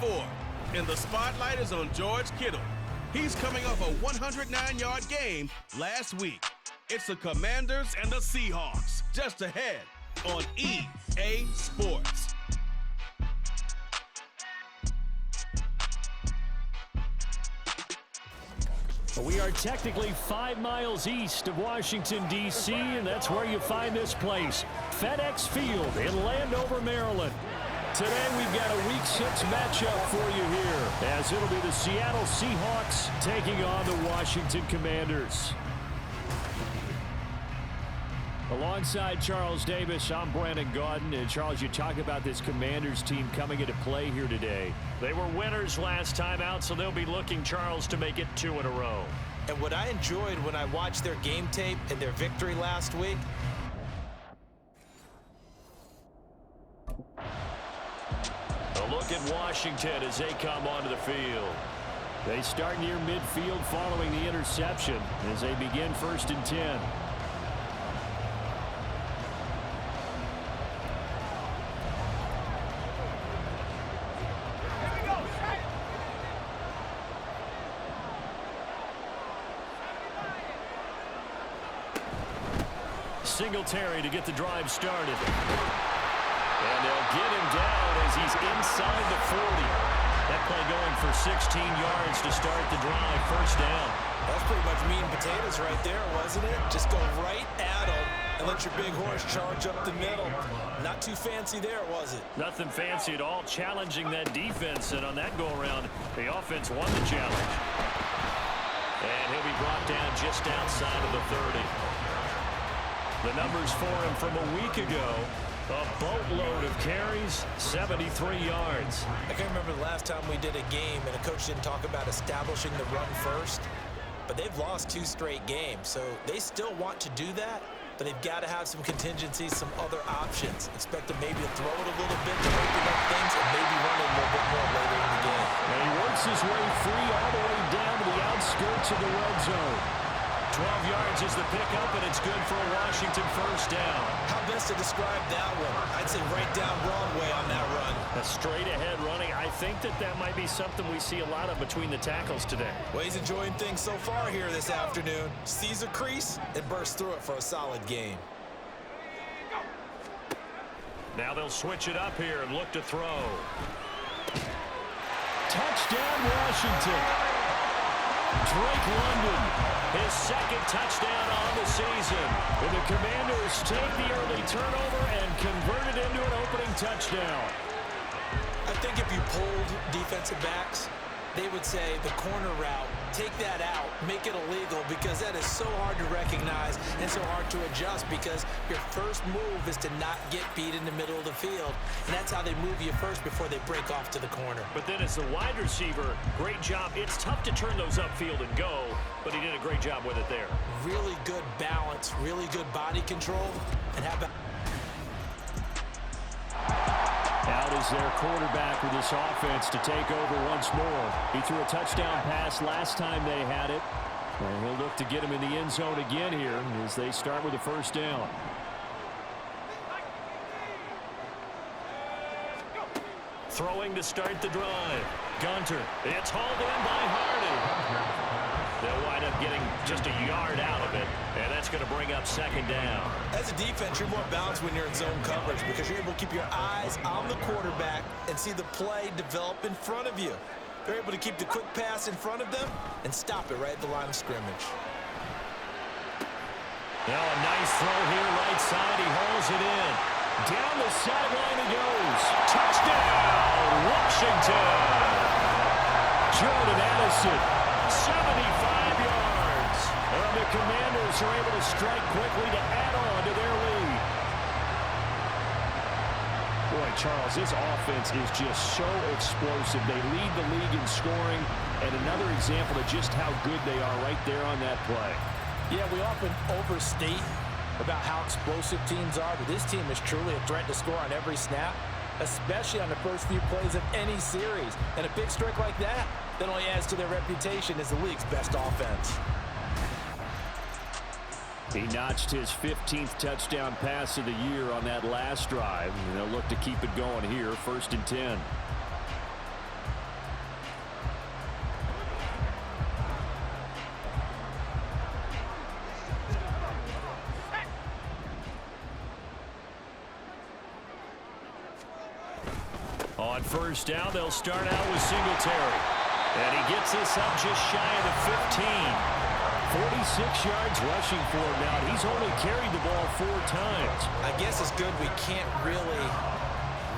24. And the spotlight is on George Kittle. He's coming off a 109-yard game last week. It's the Commanders and the Seahawks, just ahead on EA Sports. We are technically 5 miles east of Washington, D.C., and that's where you find this place, FedEx Field in Landover, Maryland. Today we've got a Week 6 matchup for you here, as it'll be the Seattle Seahawks taking on the Washington Commanders. Alongside Charles Davis, I'm Brandon Gaudin. And Charles, you talk about this Commanders team coming into play here today. They were winners last time out, so they'll be looking, Charles, to make it 2 in a row. And what I enjoyed when I watched their game tape and their victory last week, a look at Washington as they come onto the field. They start near midfield following the interception as they begin 1st and 10. Singletary to get the drive started. And they'll get him down as he's inside the 40. That play going for 16 yards to start the drive. 1st down. That's pretty much meat and potatoes right there, wasn't it? Just go right at him and let your big horse charge up the middle. Not too fancy there, was it? Nothing fancy at all. Challenging that defense, and on that go-around, the offense won the challenge. And he'll be brought down just outside of the 30. The numbers for him from a week ago, a boatload of carries, 73 yards. I can't remember the last time we did a game and a coach didn't talk about establishing the run first, but they've lost 2 straight games, so they still want to do that, but they've got to have some contingencies, some other options. Expect them maybe to throw it a little bit to open up things and maybe run it a little bit more later in the game. And he works his way free all the way down to the outskirts of the red zone. 12 yards is the pickup, and it's good for a Washington 1st down. How best to describe that one? I'd say right down Broadway on that run. A straight-ahead running. I think that might be something we see a lot of between the tackles today. Well, he's enjoying things so far here this afternoon. Sees a crease and bursts through it for a solid game. Now they'll switch it up here and look to throw. Touchdown, Washington. Drake London, his 2nd touchdown on the season. And the Commanders take the early turnover and convert it into an opening touchdown. I think if you polled defensive backs, they would say the corner route, take that out, make it illegal, because that is so hard to recognize and so hard to adjust, because your first move is to not get beat in the middle of the field, and that's how they move you first before they break off to the corner. But then as the wide receiver, great job. It's tough to turn those upfield and go, but he did a great job with it there. Really good balance, really good body control, and how about... Out is their quarterback with this offense to take over once more. He threw a touchdown pass last time they had it. And he'll look to get him in the end zone again here as they start with a 1st down. Throwing to start the drive. Gunter. It's hauled in by Hardy. They'll wind up getting just a yard out of it, and that's going to bring up 2nd down. As a defense, you're more balanced when you're in zone coverage because you're able to keep your eyes on the quarterback and see the play develop in front of you. They're able to keep the quick pass in front of them and stop it right at the line of scrimmage. Now a nice throw here, right side. He hauls it in. Down the sideline he goes. Touchdown, Washington. Jordan Addison. 75 yards. And the Commanders are able to strike quickly to add on to their lead. Boy, Charles, this offense is just so explosive. They lead the league in scoring, and another example of just how good they are right there on that play. Yeah, we often overstate about how explosive teams are, but this team is truly a threat to score on every snap, especially on the first few plays of any series. And a big strike like that only adds to their reputation as the league's best offense. He notched his 15th touchdown pass of the year on that last drive. And they'll look to keep it going here, 1st and 10. On first down, they'll start out with Singletary. And he gets this up just shy of the 15. 46 yards rushing for him now. He's only carried the ball 4 times. I guess it's good we can't really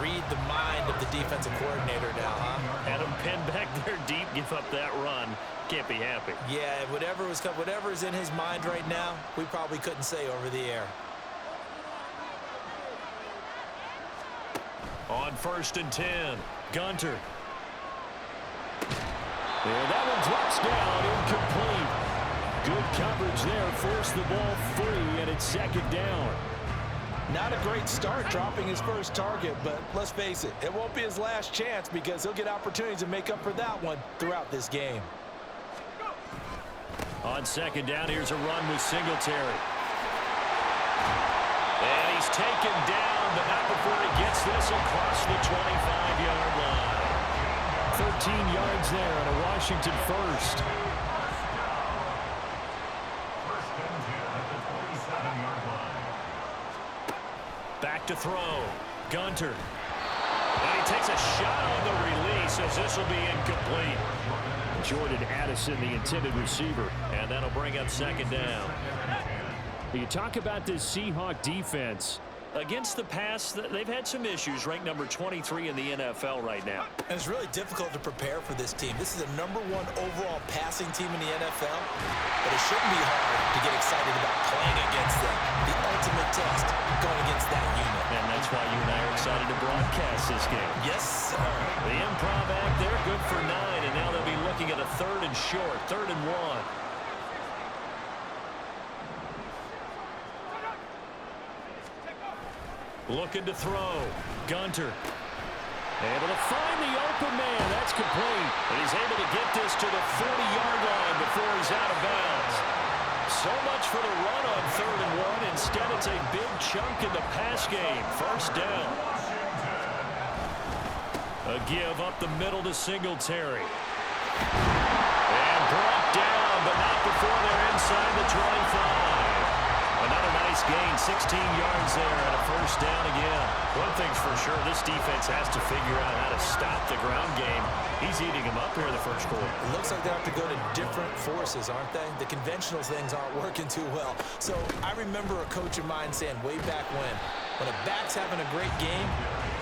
read the mind of the defensive coordinator now, huh? Had him pinned back there deep, give up that run. Can't be happy. Yeah, whatever is in his mind right now, we probably couldn't say over the air. On first and 10, Gunter. And that one drops down, incomplete. Good coverage there, forced the ball free, and it's second down. Not a great start dropping his first target, but let's face it, it won't be his last chance because he'll get opportunities to make up for that one throughout this game. On second down, here's a run with Singletary. And he's taken down, but not before he gets this across the 25-yard line. 13 yards there on a Washington first. Back to throw. Gunter. And he takes a shot on the release as this will be incomplete. Jordan Addison, the intended receiver. And that'll bring up second down. You talk about this Seahawk defense. Against the pass, they've had some issues. Ranked number 23 in the NFL right now. And it's really difficult to prepare for this team. This is a #1 overall passing team in the NFL. But it shouldn't be hard to get excited about playing against them. The ultimate test going against that unit. And that's why you and I are excited to broadcast this game. Yes, sir. The improv act, they're good for 9. And now they'll be looking at a 3rd and short. 3rd and 1. Looking to throw. Gunter. Able to find the open man. That's complete. And he's able to get this to the 40-yard line before he's out of bounds. So much for the run on 3rd and 1. Instead, it's a big chunk in the pass game. First down. A give up the middle to Singletary. And brought down, but not before they're inside the 25. Another nice gain, 16 yards there, and a first down again. One thing's for sure, this defense has to figure out how to stop the ground game. He's eating them up here in the first quarter. It looks like they have to go to different forces, aren't they? The conventional things aren't working too well. So I remember a coach of mine saying way back when a back's having a great game,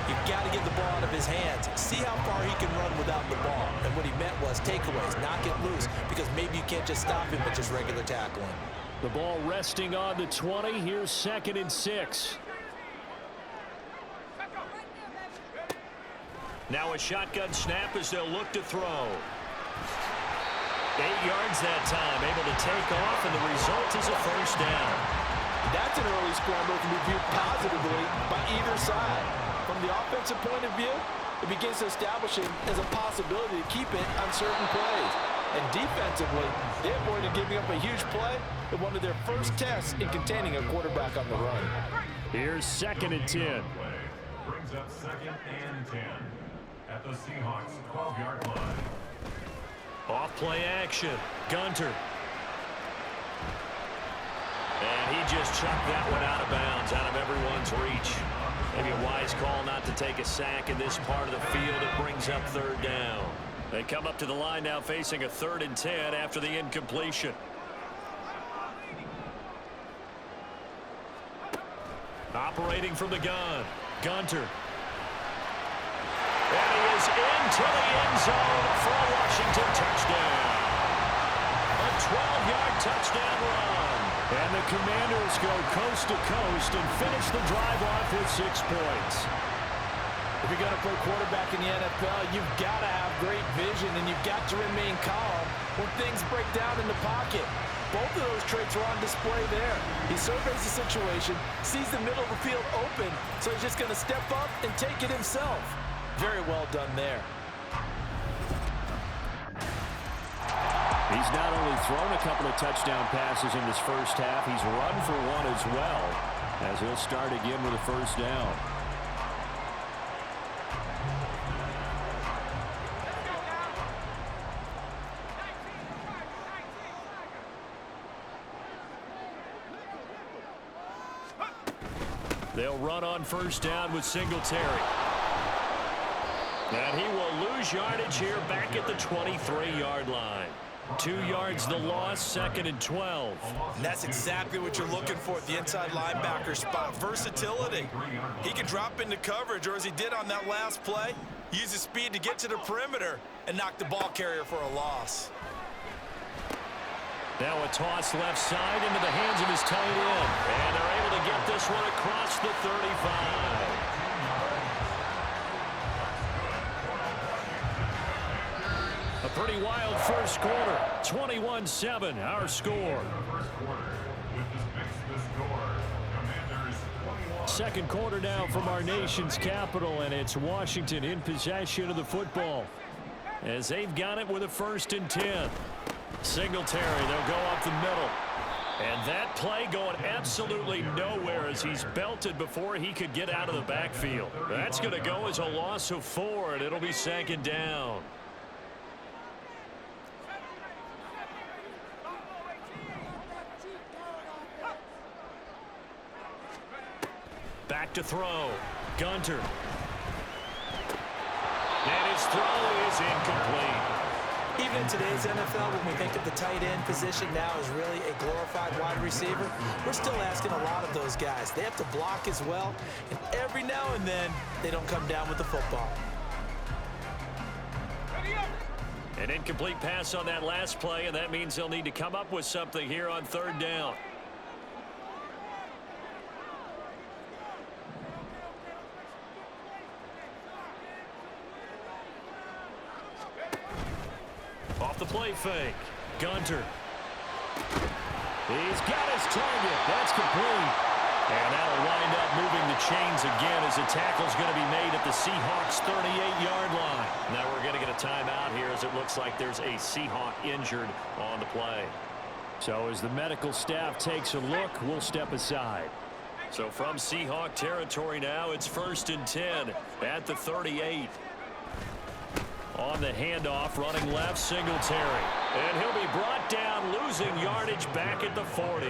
you've got to get the ball out of his hands. See how far he can run without the ball. And what he meant was takeaways, knock it loose, because maybe you can't just stop him with just regular tackling. The ball resting on the 20. Here's 2nd and 6. Now a shotgun snap as they'll look to throw. 8 yards that time, able to take off, and the result is a first down. That's an early scramble that can be viewed positively by either side. From the offensive point of view, it begins to establish it as a possibility to keep it on certain plays. And defensively, they avoided giving up a huge play in one of their first tests in containing a quarterback on the run. Here's 2nd and 10. Brings up 2nd and 10 at the Seahawks 12-yard line. Off play action. Gunter. And he just chucked that one out of bounds, out of everyone's reach. Maybe a wise call not to take a sack in this part of the field. It brings up 3rd down. They come up to the line now facing a 3rd and 10 after the incompletion. Operating from the gun. Gunter. And he is into the end zone for a Washington touchdown. A 12-yard touchdown run. And the Commanders go coast to coast and finish the drive off with 6 points. If you're going to play quarterback in the NFL, you've got to have great vision, and you've got to remain calm when things break down in the pocket. Both of those traits are on display there. He surveys the situation, sees the middle of the field open, so he's just going to step up and take it himself. Very well done there. He's not only thrown a couple of touchdown passes in this first half, he's run for one as well, as he'll start again with a first down. They'll run on first down with Singletary. And he will lose yardage here back at the 23-yard line. 2 yards the loss, 2nd and 12. And that's exactly what you're looking for at the inside linebacker spot. Versatility. He can drop into coverage, or as he did on that last play, use his speed to get to the perimeter and knock the ball carrier for a loss. Now a toss left side into the hands of his tight end. And they're able to get this one across the 35. A pretty wild first quarter. 21-7, our score. Second quarter now from our nation's capital, and it's Washington in possession of the football as they've got it with a 1st and 10. Singletary, they'll go up the middle. And that play going absolutely nowhere as he's belted before he could get out of the backfield. That's going to go as a loss of 4, and it'll be 2nd down. Back to throw. Gunter. And his throw is incomplete. Even in today's NFL, when we think of the tight end position now as really a glorified wide receiver, we're still asking a lot of those guys. They have to block as well, and every now and then, they don't come down with the football. An incomplete pass on that last play, and that means they'll need to come up with something here on 3rd down. Off the play fake. Gunter. He's got his target. That's complete. And that'll wind up moving the chains again as the tackle's going to be made at the Seahawks' 38-yard line. Now we're going to get a timeout here as it looks like there's a Seahawk injured on the play. So as the medical staff takes a look, we'll step aside. So from Seahawk territory now, it's 1st and 10 at the 38. On the handoff, running left, Singletary. And he'll be brought down, losing yardage back at the 40.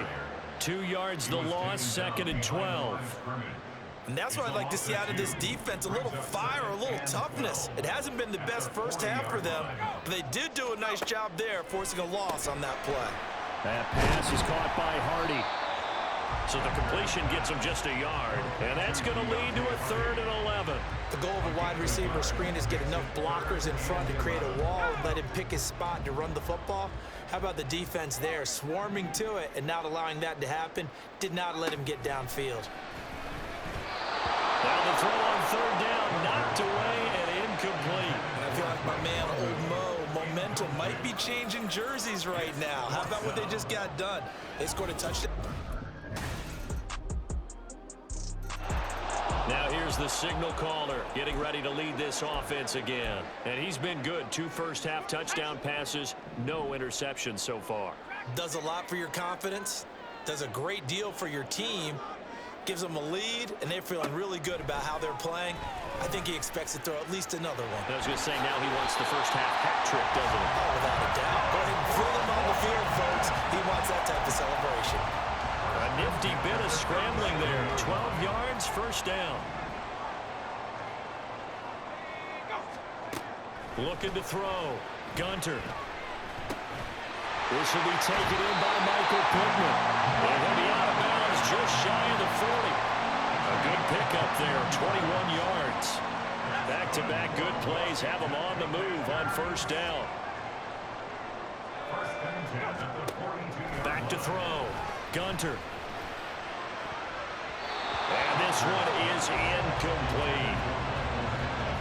2 yards the loss, 2nd and 12. And that's what I'd like to see out of this defense, a little fire, a little toughness. It hasn't been the best first half for them, but they did do a nice job there, forcing a loss on that play. That pass is caught by Hardy. So the completion gets him just a yard, and that's going to lead to a 3rd and 11. The goal of a wide receiver screen is get enough blockers in front to create a wall and let him pick his spot to run the football. How about the defense there, swarming to it and not allowing that to happen? Did not let him get downfield. Now the throw on 3rd down, knocked away and incomplete. And I feel like my man, Old Mo, momentum might be changing jerseys right now. How about what they just got done? They scored a touchdown. Now here's the signal caller getting ready to lead this offense again. And he's been good. 2 first-half touchdown passes, no interceptions so far. Does a lot for your confidence, does a great deal for your team, gives them a lead, and they're feeling really good about how they're playing. I think he expects to throw at least another one. I was going to say, now he wants the first-half hat trick, doesn't he? Oh, without a doubt. Go ahead and fill him on the field, folks. He wants that type of celebration. A nifty bit of scrambling there. 12 yards, 1st down. Looking to throw. Gunter. This will be taken in by Michael Pittman. And he'll be out of bounds just shy of the 40. A good pickup there, 21 yards. Back-to-back good plays have him on the move on 1st down. Back to throw. Gunter. And this one is incomplete.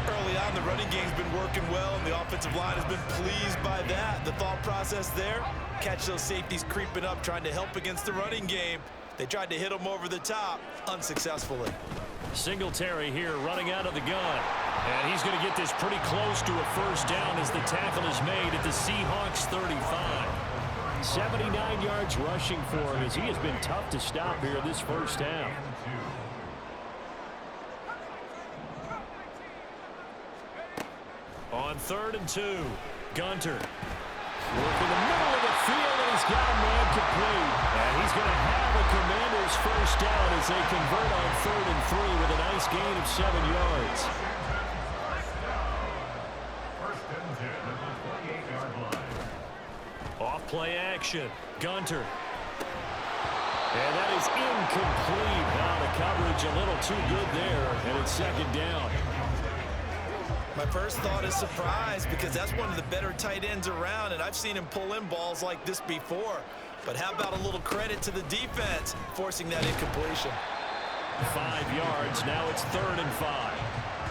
Early on, the running game's been working well, and the offensive line has been pleased by that. The thought process there, catch those safeties creeping up, trying to help against the running game. They tried to hit him over the top, unsuccessfully. Singletary here running out of the gun. And he's going to get this pretty close to a 1st down as the tackle is made at the Seahawks 35. 79 yards rushing for him as he has been tough to stop here this 1st half. On 3rd and 2, Gunter. Working the middle of the field, and he's got a man complete. And he's going to have a Commanders 1st down as they convert on 3rd and 3 with a nice gain of 7 yards. 10 at the 28-yard line. Off play action. Gunter. And that is incomplete. Now the coverage a little too good there, and it's second down. My first thought is surprise because that's one of the better tight ends around, and I've seen him pull in balls like this before. But how about a little credit to the defense forcing that incompletion? 5 yards. Now it's 3rd and 5.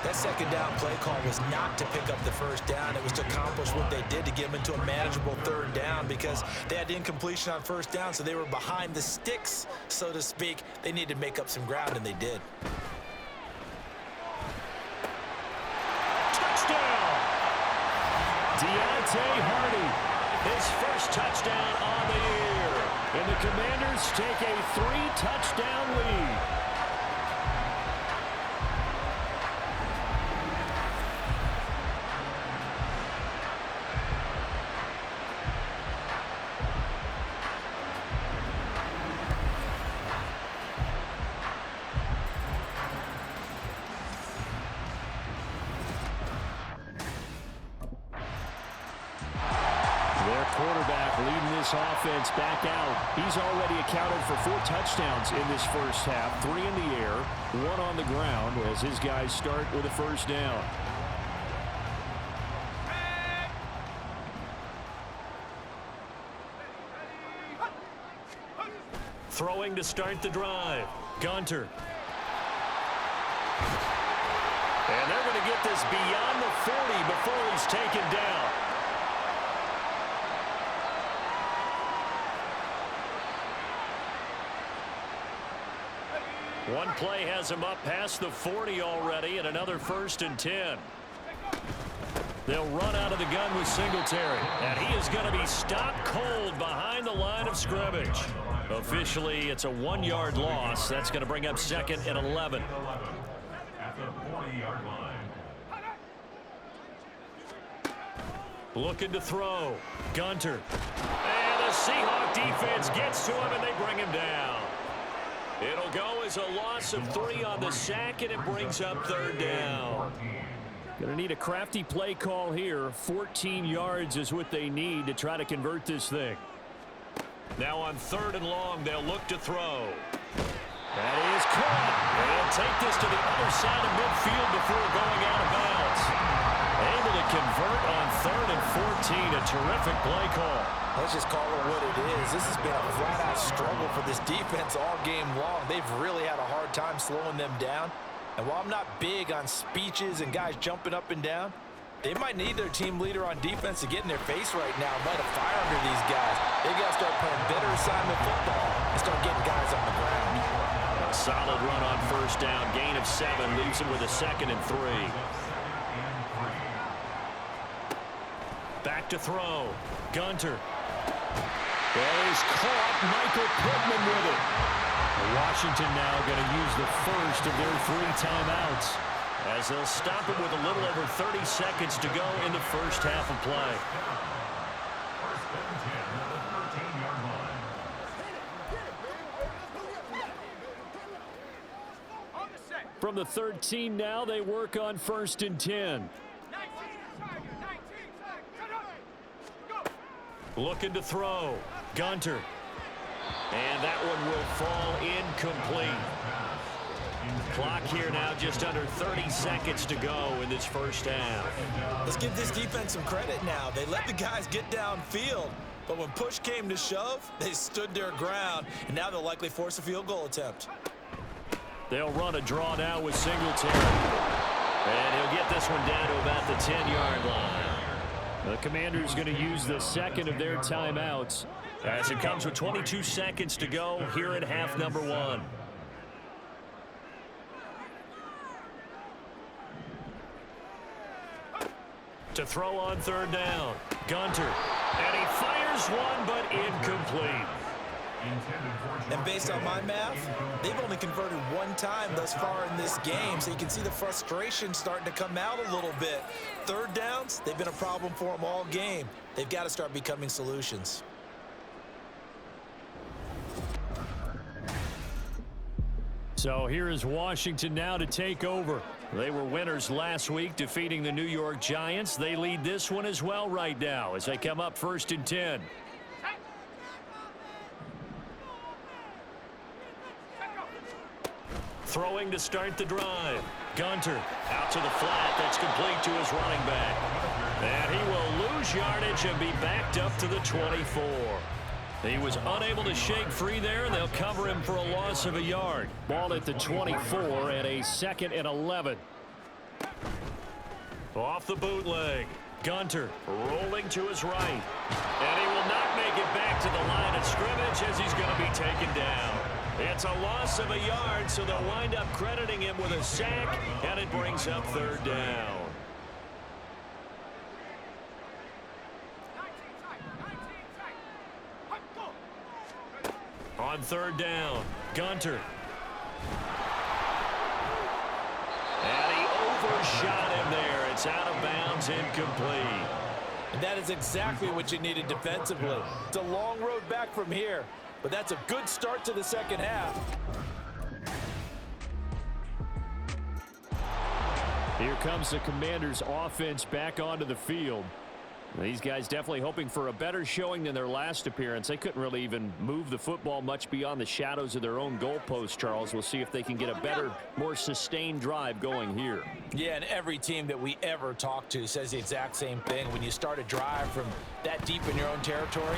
That second down play call was not to pick up the first down. It was to accomplish what they did to get them into a manageable 3rd down because they had incompletion on first down, so they were behind the sticks, so to speak. They needed to make up some ground, and they did. Touchdown! Deontay Hardy, his first touchdown on the year. And the Commanders take a 3-touchdown lead. Quarterback leading this offense back out. He's already accounted for 4 touchdowns in this first half, 3 in the air, 1 on the ground as his guys start with a first down. Throwing to start the drive. Gunter. And they're going to get this beyond the 40 before he's taken down. One play has him up past the 40 already, and another 1st and 10. They'll run out of the gun with Singletary, and he is going to be stopped cold behind the line of scrimmage. Officially, it's a 1-yard loss. That's going to bring up 2nd and 11. At the 40-yard line. Looking to throw. Gunter. And the Seahawk defense gets to him, and they bring him down. It'll go as a loss of 3 on the sack, and it brings up 3rd down. Going to need a crafty play call here. 14 yards is what they need to try to convert this thing. Now on 3rd and long, they'll look to throw. That is caught. And they'll take this to the other side of midfield before going out of bounds. Able to convert on 3rd and 14. A terrific play call. Let's just call it what it is. This has been a flat-out struggle for this defense all game long. They've really had a hard time slowing them down. And while I'm not big on speeches and guys jumping up and down, they might need their team leader on defense to get in their face right now and light a fire under these guys. They've got to start playing better assignment football and start getting guys on the ground. A solid run on first down. Gain of 7 leaves him with a 2nd and 3. Back to throw. Gunter. There is caught. Michael Pittman with it. Washington now going to use the first of their 3 timeouts as they'll stop it with a little over 30 seconds to go in the first half of play. From the 13 now, they work on 1st and 10. Looking to throw. Gunter. And that one will fall incomplete. Clock here now just under 30 seconds to go in this first half. Let's give this defense some credit now. They let the guys get downfield, but when push came to shove, they stood their ground, and now they'll likely force a field goal attempt. They'll run a draw now with Singletary. And he'll get this one down to about the 10-yard line. The Commanders going to use the 2nd of their timeouts as it comes with 22 seconds to go here at half number 1. To throw on 3rd down. Gunter. And he fires one, but incomplete. And based on my math, they've only converted 1 time thus far in this game, so you can see the frustration starting to come out a little bit. 3rd downs, they've been a problem for them all game. They've got to start becoming solutions. So here is Washington now to take over. They were winners last week, defeating the New York Giants. They lead this one as well right now as they come up 1st and 10. Throwing to start the drive. Gunter out to the flat. That's complete to his running back. And he will lose yardage and be backed up to the 24. He was unable to shake free there, and they'll cover him for a loss of a yard. Ball at the 24 and a 2nd and 11. Off the bootleg. Gunter rolling to his right. And he will not make it back to the line of scrimmage as he's going to be taken down. It's a loss of a yard, so they'll wind up crediting him with a sack, and it brings up 3rd down. On 3rd down, Gunter. And he overshot him there. It's out of bounds, incomplete. And that is exactly what you needed defensively. It's a long road back from here, but that's a good start to the second half. Here comes the Commanders' offense back onto the field. These guys definitely hoping for a better showing than their last appearance. They couldn't really even move the football much beyond the shadows of their own goalpost, Charles. We'll see if they can get a better, more sustained drive going here. Yeah, and every team that we ever talk to says the exact same thing. When you start a drive from that deep in your own territory,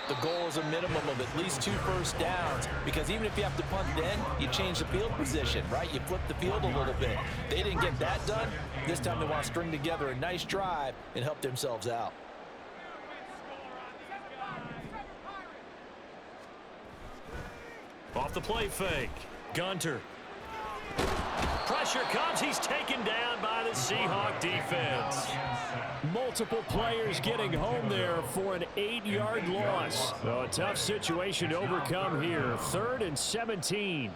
the goal is a minimum of at least 2 first downs, because even if you have to punt then, you change the field position, right? You flip the field a little bit. They didn't get that done. This time they want to string together a nice drive and help themselves out. Off the play fake. Gunter. Pressure comes. He's taken down by the Seahawk defense. Multiple players getting home there for an 8-yard loss. So a tough situation to overcome here. 3rd and 17.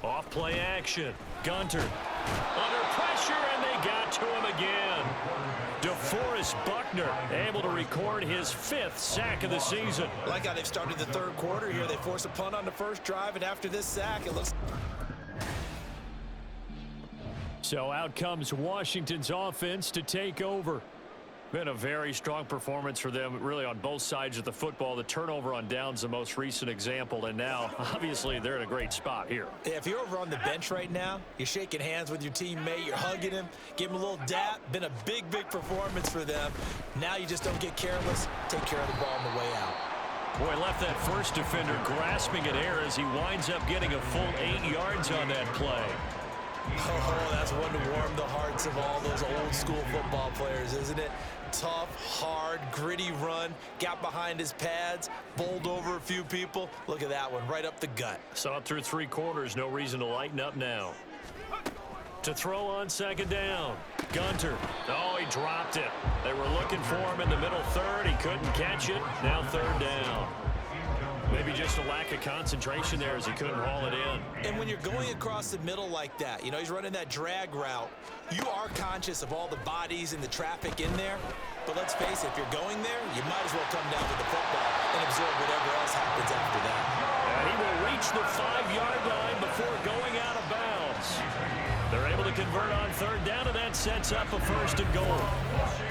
Off play action. Gunter under pressure, and they got to him again. DeForest Buckner able to record his 5th sack of the season. Like how they've started the 3rd quarter here. They force a punt on the first drive, and after this sack, it looks... So out comes Washington's offense to take over. Been a very strong performance for them, really, on both sides of the football. The turnover on downs, the most recent example, and now, obviously, they're in a great spot here. Yeah, if you're over on the bench right now, you're shaking hands with your teammate, you're hugging him, give him a little dap. Been a big, big performance for them. Now you just don't get careless. Take care of the ball on the way out. Boy, left that first defender grasping at air as he winds up getting a full 8 yards on that play. Oh, that's one to warm the hearts of all those old school football players, isn't it? Tough, hard, gritty run, got behind his pads, bowled over a few people. Look at that one, right up the gut. Saw it through 3 quarters, no reason to lighten up now. To throw on 2nd down, Gunter. Oh, he dropped it. They were looking for him in the middle 3rd. He couldn't catch it. Now 3rd down. Maybe just a lack of concentration there as he couldn't haul it in. And when you're going across the middle like that, you know, he's running that drag route, you are conscious of all the bodies and the traffic in there. But let's face it, if you're going there, you might as well come down to the football and absorb whatever else happens after that. And he will reach the 5-yard line before going out of bounds. They're able to convert on 3rd down, and that sets up a 1st and goal.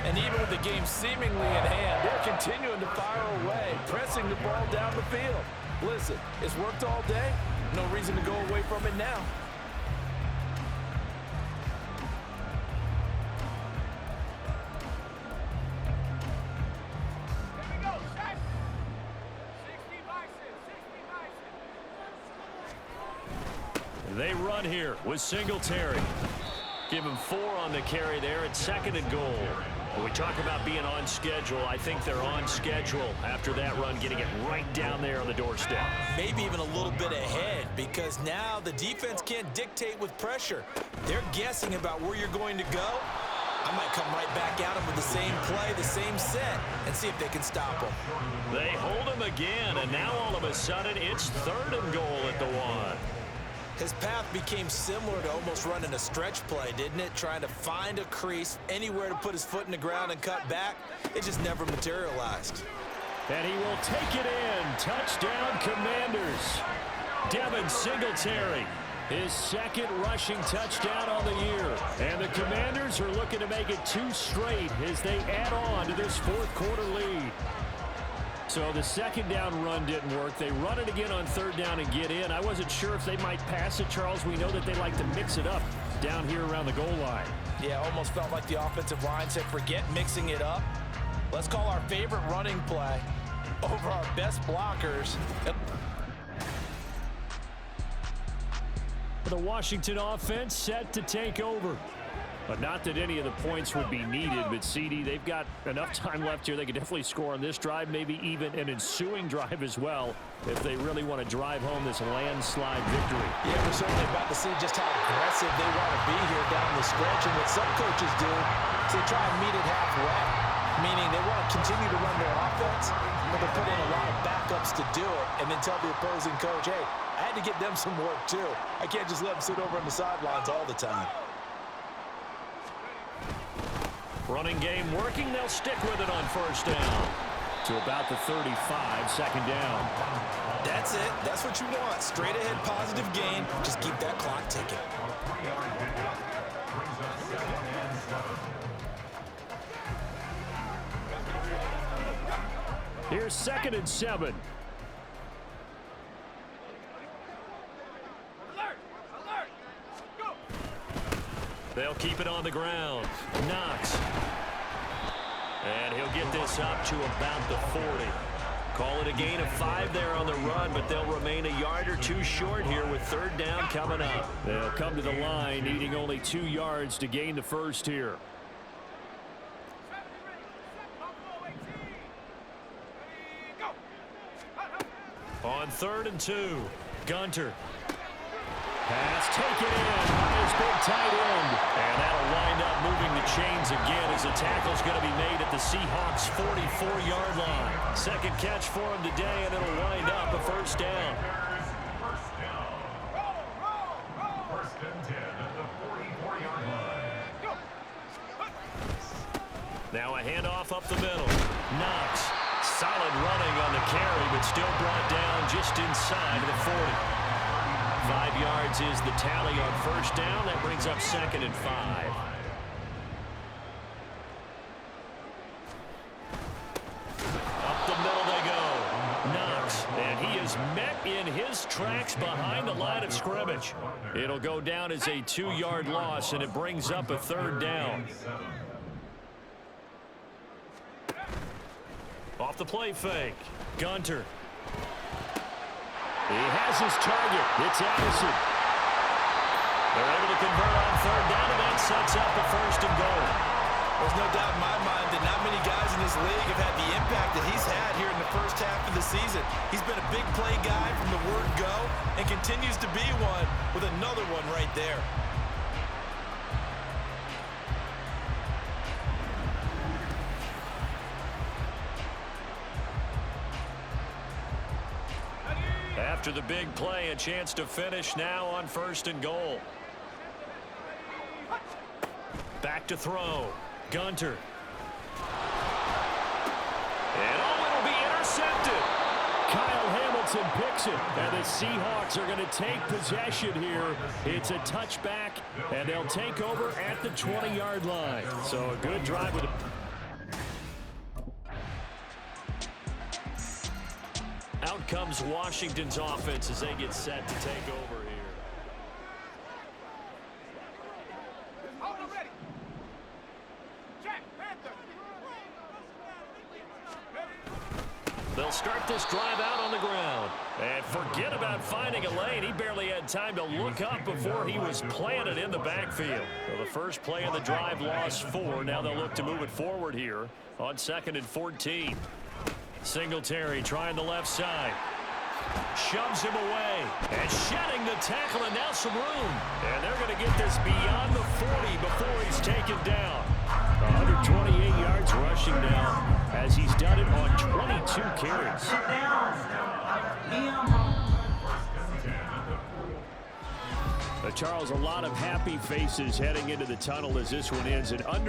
And even with the game seemingly in hand, they're continuing to fire away, pressing the ball down the field. Listen, it's worked all day. No reason to go away from it now. They run here with Singletary. Give him 4 on the carry there at 2nd and goal. When we talk about being on schedule, I think they're on schedule after that run, getting it right down there on the doorstep. Maybe even a little bit ahead, because now the defense can't dictate with pressure. They're guessing about where you're going to go. I might come right back at them with the same play, the same set, and see if they can stop them. They hold him again, and now all of a sudden it's 3rd and goal at the 1. His path became similar to almost running a stretch play, didn't it? Trying to find a crease, anywhere to put his foot in the ground and cut back. It just never materialized. And he will take it in. Touchdown, Commanders. Devin Singletary. His second rushing touchdown on the year. And the Commanders are looking to make it 2 straight as they add on to this fourth quarter lead. So the second down run didn't work. They run it again on third down and get in. I wasn't sure if they might pass it, Charles. We know that they like to mix it up down here around the goal line. Yeah, almost felt like the offensive line said, forget mixing it up. Let's call our favorite running play over our best blockers. The Washington offense set to take over. But not that any of the points would be needed, but CD, they've got enough time left here. They could definitely score on this drive, maybe even an ensuing drive as well, if they really want to drive home this landslide victory. Yeah, we're certainly about to see just how aggressive they want to be here down the stretch. And what some coaches do is they try and meet it halfway, meaning they want to continue to run their offense, but they put in a lot of backups to do it, and then tell the opposing coach, hey, I had to get them some work too. I can't just let them sit over on the sidelines all the time. Running game working. They'll stick with it on first down. To about the 35, second down. That's it. That's what you want. Straight ahead positive gain. Just keep that clock ticking. Here's 2nd and 7. They'll keep it on the ground. Knox. And he'll get this up to about the 40. Call it a gain of 5 there on the run, but they'll remain a yard or 2 short here with third down coming up. They'll come to the line needing only 2 yards to gain the first here. On 3rd and 2, Gunter. Pass taken in by his big tight end. And that'll wind up moving the chains again as the tackle's going to be made at the Seahawks' 44-yard line. Second catch for him today, and it'll wind up a first down. First and 10 at the 44-yard line. Now a handoff up the middle. Knox. Solid running on the carry, but still brought down just inside of the 40. 5 yards is the tally on first down. That brings up 2nd and 5. Up the middle they go. Knox, and he is met in his tracks behind the line of scrimmage. It'll go down as a 2-yard loss, and it brings up a third down. Off the play fake. Gunter. He has his target. It's Addison. They're able to convert on third down, and that sets up the 1st and goal. There's no doubt in my mind that not many guys in this league have had the impact that he's had here in the first half of the season. He's been a big play guy from the word go and continues to be one with another one right there. After the big play, a chance to finish now on 1st and goal. Back to throw. Gunter. And it'll be intercepted. Kyle Hamilton picks it, and the Seahawks are going to take possession here. It's a touchback, and they'll take over at the 20-yard line. So a good drive with a... Out comes Washington's offense as they get set to take over here. They'll start this drive out on the ground. And forget about finding a lane. He barely had time to look up before he was planted in the backfield. So the first play of the drive lost 4. Now they'll look to move it forward here on 2nd and 14. Singletary trying the left side. Shoves him away. And shedding the tackle, and now some room. And they're going to get this beyond the 40 before he's taken down. 128 yards rushing now as he's done it on 22 carries. Charles, a lot of happy faces heading into the tunnel as this one ends. An under